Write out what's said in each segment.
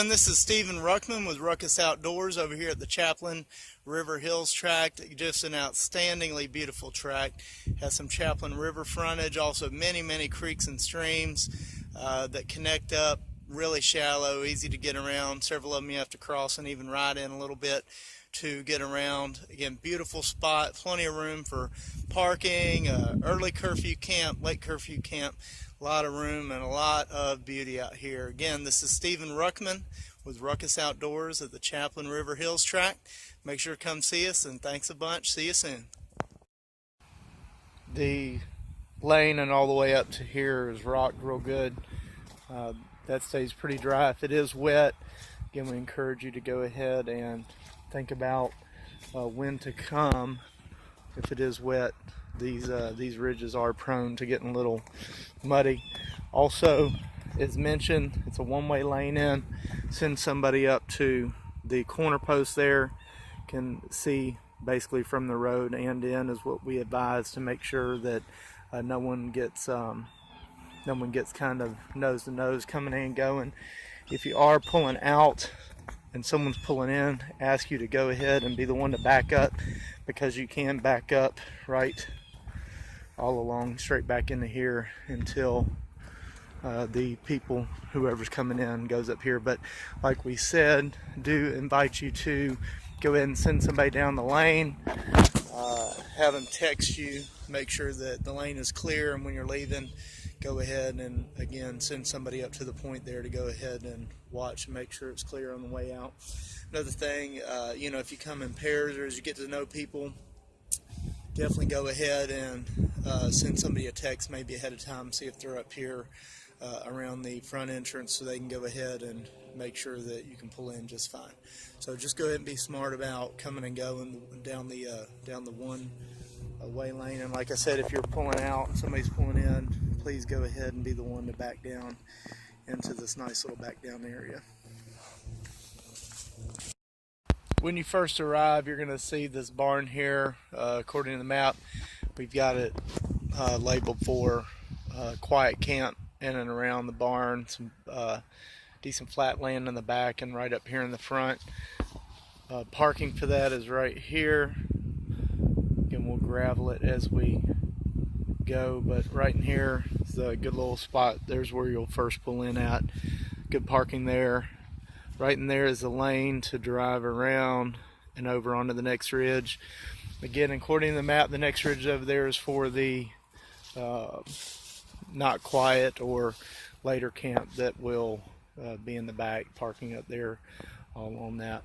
This is Stephen Ruckman with Ruckus Outdoors over here at the Chaplin River Hills tract. Just an outstandingly beautiful tract. Has some Chaplin River frontage, also many creeks and streams that connect up. Really shallow, easy to get around. Several of them you have to cross and even ride in a little bit to get around. Again, beautiful spot, plenty of room for parking, early curfew camp, late curfew camp. A lot of room and a lot of beauty out here. Again, this is Stephen Ruckman with Ruckus Outdoors at the Chaplin River Hills tract. Make sure to come see us, and thanks a bunch. See you soon. The lane and all the way up to here is rocked real good. That stays pretty dry. If it is wet, again, we encourage you to go ahead and think about when to come. If it is wet, these ridges are prone to getting a little muddy. Also, as mentioned, it's a one-way lane in. Send somebody up to the corner post there, can see basically from the road and in is what we advise, to make sure that no one gets kind of nose to nose coming in and going. If you are pulling out and someone's pulling in, ask you to go ahead and be the one to back up, because you can back up right all along straight back into here until the people, whoever's coming in, goes up here. But like we said, do invite you to go ahead and send somebody down the lane, have them text you, make sure that the lane is clear, and when you're leaving, go ahead and again send somebody up to the point there to go ahead and watch and make sure it's clear on the way out. Another thing, if you come in pairs or as you get to know people, definitely go ahead and send somebody a text maybe ahead of time, see if they're up here around the front entrance, so they can go ahead and make sure that you can pull in just fine. So just go ahead and be smart about coming and going down the one way lane. And like I said, if you're pulling out, somebody's pulling in, please go ahead and be the one to back down into this nice little back down area. When you first arrive, you're going to see this barn here. According to the map, we've got it labeled for quiet camp in and around the barn. Some decent flat land in the back and right up here in the front. Parking for that is right here. Again, we'll gravel it as we go, but right in here is a good little spot. There's where you'll first pull in at. Good parking there. Right in there is a lane to drive around and over onto the next ridge. Again, according to the map, the next ridge over there is for the not quiet or later camp that will be in the back, parking up there all on that.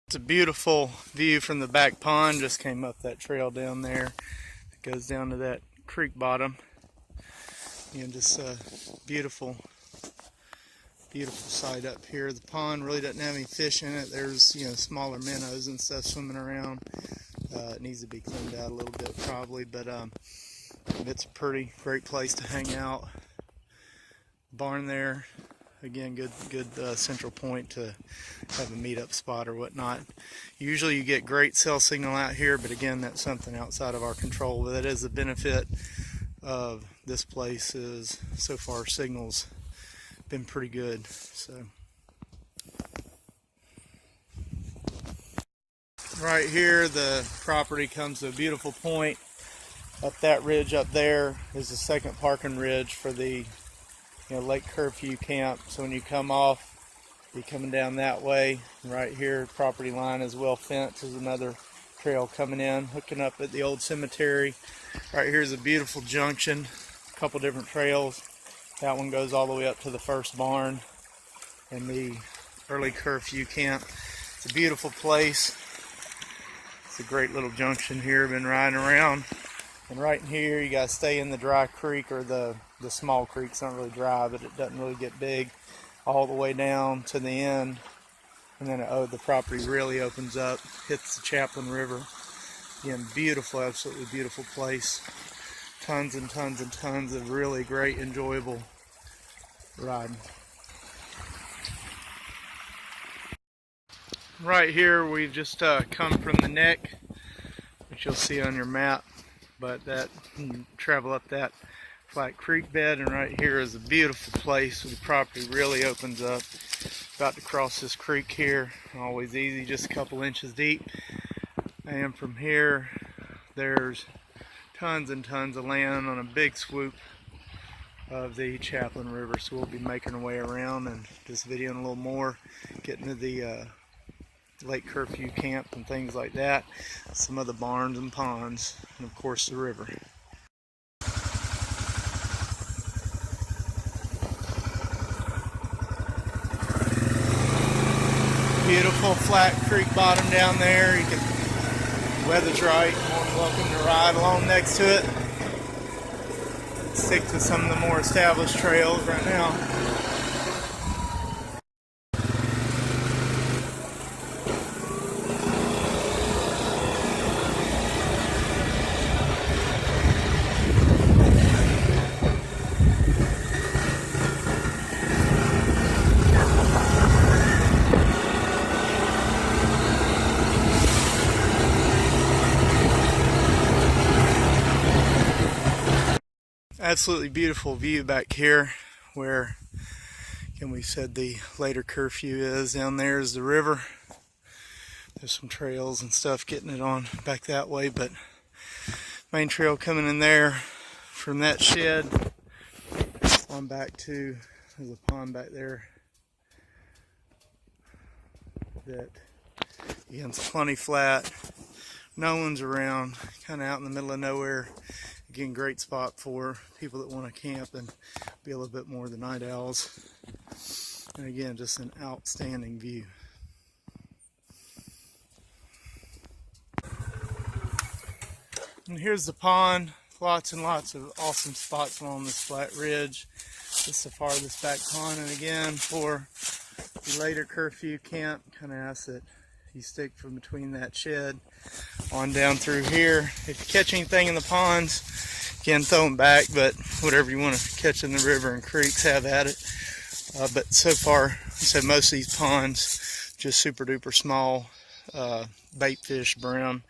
It's a beautiful view from the back pond. Just came up that trail down there. It goes down to that creek bottom. And just a beautiful sight up here. The pond really doesn't have any fish in it. There's smaller minnows and stuff swimming around. It needs to be cleaned out a little bit probably, but it's a great place to hang out. Barn there. Again, good central point to have a meetup spot or whatnot. Usually you get great cell signal out here, but again, that's something outside of our control. But that is the benefit of this place, is so far signal's been pretty good. So right here, the property comes to a beautiful point. Up that ridge up there is the second parking ridge for the Lake Curfew camp. So when you come off, you're coming down that way. And right here, property line is well fenced. There's another trail coming in, hooking up at the old cemetery. Right here is a beautiful junction, a couple different trails. That one goes all the way up to the first barn and the early curfew camp. It's a beautiful place. It's a great little junction here. Been riding around. And right in here, you gotta stay in the dry creek, or the small creek. It's not really dry, but it doesn't really get big, all the way down to the end. And then the property really opens up, hits the Chaplin River. Again, beautiful, absolutely beautiful place. Tons and tons and tons of really great, enjoyable riding. Right here, we've just come from the neck, which you'll see on your map. But that, you travel up that flat creek bed, and right here is a beautiful place where the property really opens up. About to cross this creek here, always easy, just a couple inches deep. And from here, there's tons and tons of land on a big swoop of the Chaplin River. So we'll be making our way around and just videoing a little more, getting to the Lake Curfew camp and things like that, some of the barns and ponds, and of course the river. Beautiful flat creek bottom down there. You can, weather's right, more than welcome to ride along next to it. Stick to some of the more established trails right now. Absolutely beautiful view back here, where again we said the later curfew is. Down there is the river. There's some trails and stuff getting it on back that way, but main trail coming in there from that shed on back to, there's a pond back there that again it's plenty flat, no one's around, kind of out in the middle of nowhere. Again, great spot for people that want to camp and be a little bit more the night owls. And again, just an outstanding view. And here's the pond. Lots and lots of awesome spots along this flat ridge. This is the farthest back pond. And again, for the later curfew camp, kind of ask that you stick from between that shed on down through here. If you catch anything in the ponds, again, throw them back, but whatever you want to catch in the river and creeks, have at it. But so far, I said most of these ponds just super duper small, bait fish, brim,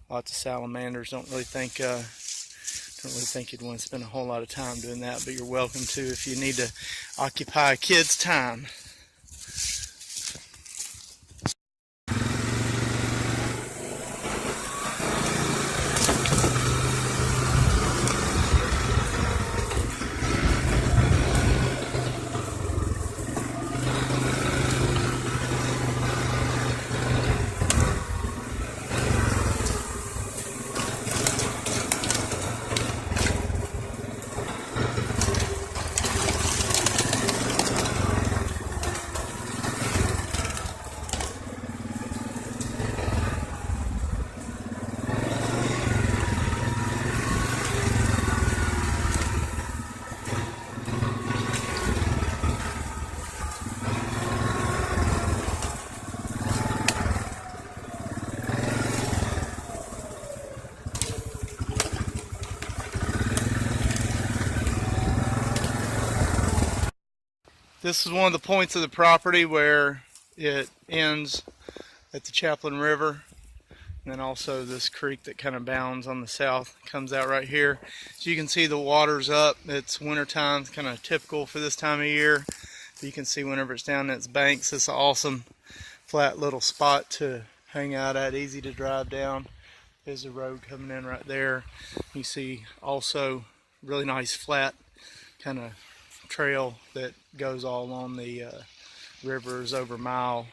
lots of salamanders. Don't really think you'd want to spend a whole lot of time doing that, but you're welcome to if you need to occupy a kid's time. This is one of the points of the property where it ends at the Chaplin River. And then also this creek that kind of bounds on the south comes out right here. So you can see the water's up. It's wintertime, it's kind of typical for this time of year. You can see whenever it's down in its banks, it's an awesome flat little spot to hang out at, easy to drive down. There's a road coming in right there. You see also really nice flat kind of trail that goes all along the river. Is over a mile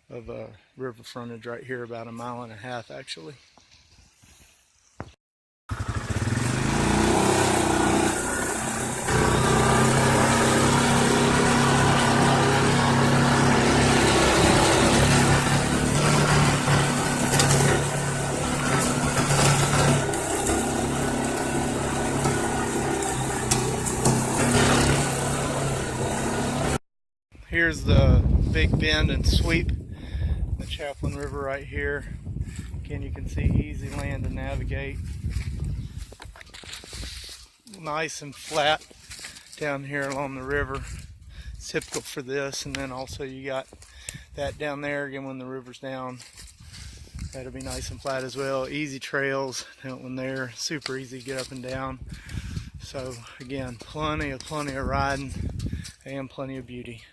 of river frontage right here, about 1.5 miles actually. Here's the big bend and sweep, the Chaplin River right here. Again, you can see easy land to navigate. Nice and flat down here along the river. It's typical for this. And then also you got that down there, again, when the river's down. That'll be nice and flat as well. Easy trails out when they're super easy to get up and down. So again, plenty of riding and plenty of beauty.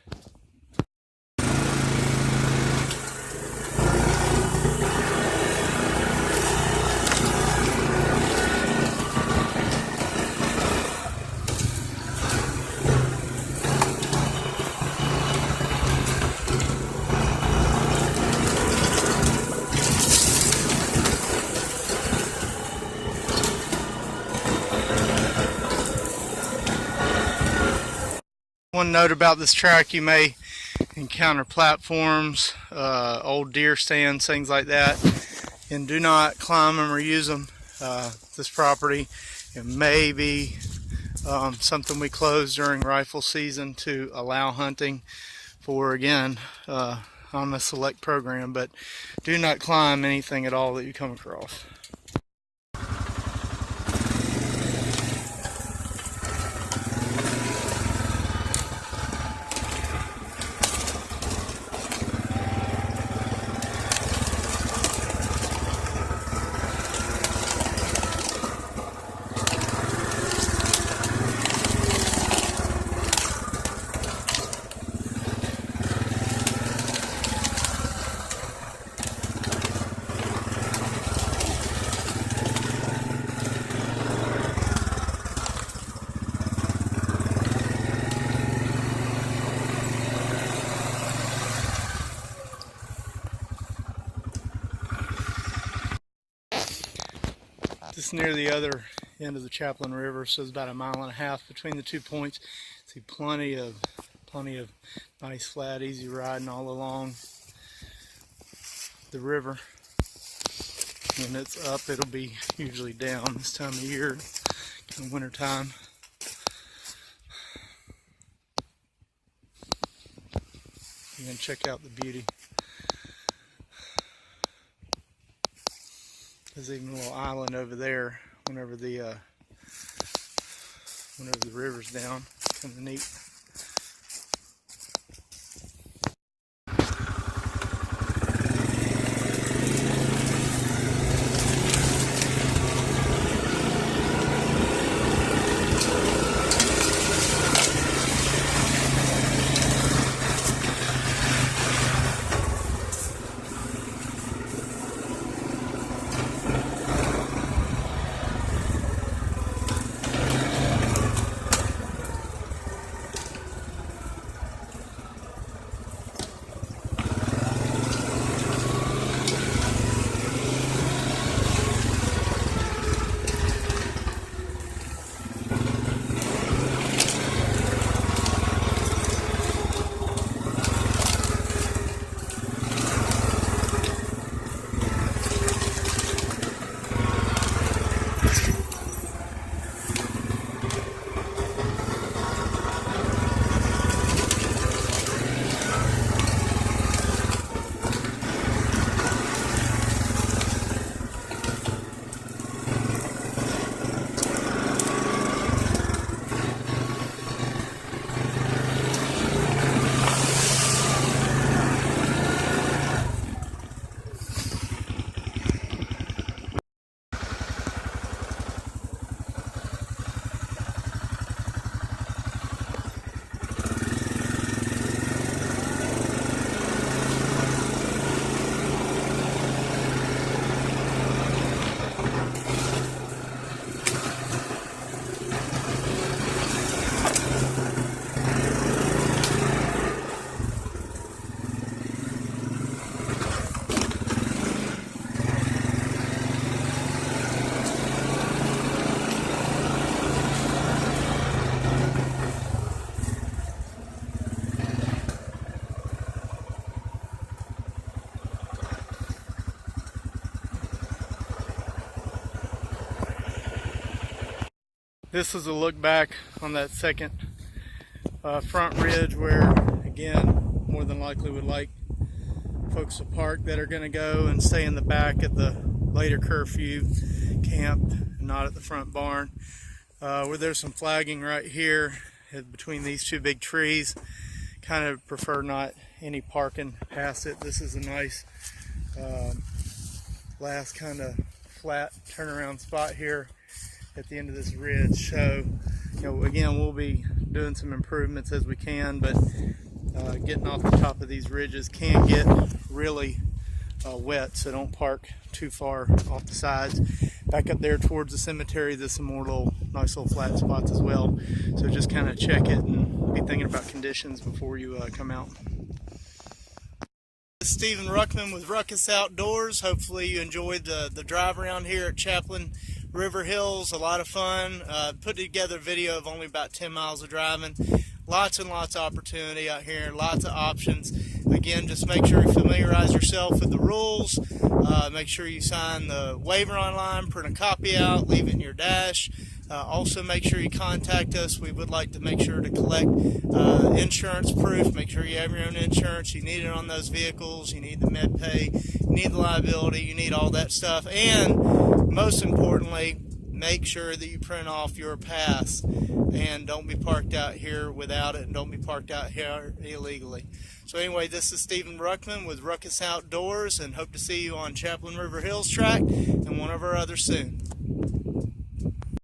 One note about this track, you may encounter platforms, old deer stands, things like that, and do not climb them or use them. This property, it may be something we close during rifle season to allow hunting for, again, on a select program, but do not climb anything at all that you come across. Just near the other end of the Chaplin River, so it's about 1.5 miles between the 2 points. See plenty of nice flat, easy riding all along the river. When it's up, it'll be usually down this time of year, in winter time. You can check out the beauty. There's even a little island over there whenever the river's down. Kind of neat. This is a look back on that second front ridge where, again, more than likely would like folks to park that are going to go and stay in the back at the later curfew camp, not at the front barn. Where there's some flagging right here between these two big trees. Kind of prefer not any parking past it. This is a nice last kind of flat turnaround spot here at the end of this ridge. So, again, we'll be doing some improvements as we can, but getting off the top of these ridges can get really wet, so don't park too far off the sides. Back up there towards the cemetery, there's some more nice little flat spots as well. So just kind of check it and be thinking about conditions before you come out. This is Stephen Ruckman with Ruckus Outdoors. Hopefully you enjoyed the drive around here at Chaplin River Hills. A lot of fun. Put together a video of only about 10 miles of driving. Lots and lots of opportunity out here, lots of options. Again, just make sure you familiarize yourself with the rules. Make sure you sign the waiver online, print a copy out, leave it in your dash. Also make sure you contact us. We would like to make sure to collect insurance proof. Make sure you have your own insurance. You need it on those vehicles. You need the med pay. You need the liability. You need all that stuff. And most importantly, make sure that you print off your pass and don't be parked out here without it, and don't be parked out here illegally. So anyway, this is Stephen Ruckman with Ruckus Outdoors, and hope to see you on Chaplin River Hills tract and one of our others soon.